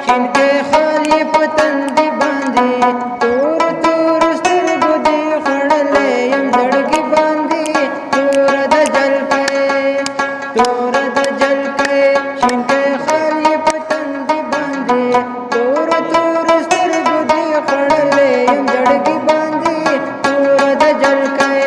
شینکې خالي په تندي باندې تور تور سترګو دې خړلې یم زړګي باندې توره د جلکۍ شینکې خالي په تندي باندې تور تور سترګو دې خړلې یم زړګي باندې توره د جلکۍ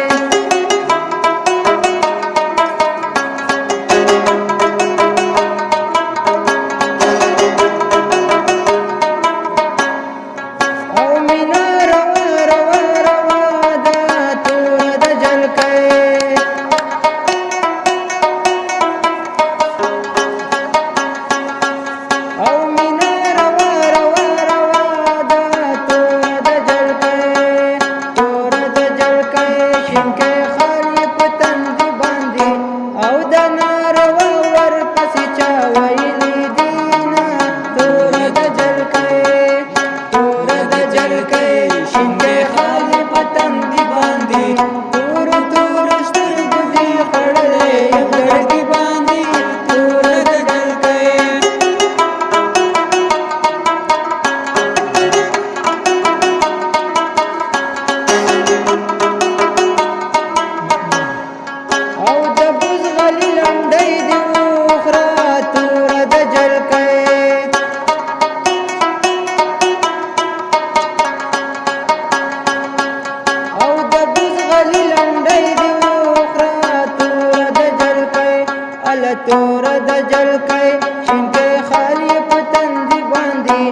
توره د جلکۍ شینکې خالي په تندي باندې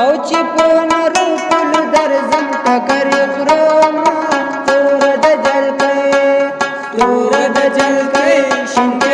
او چې په نرو پلو درځم ټکرې خورم توره د جلکۍ شینکې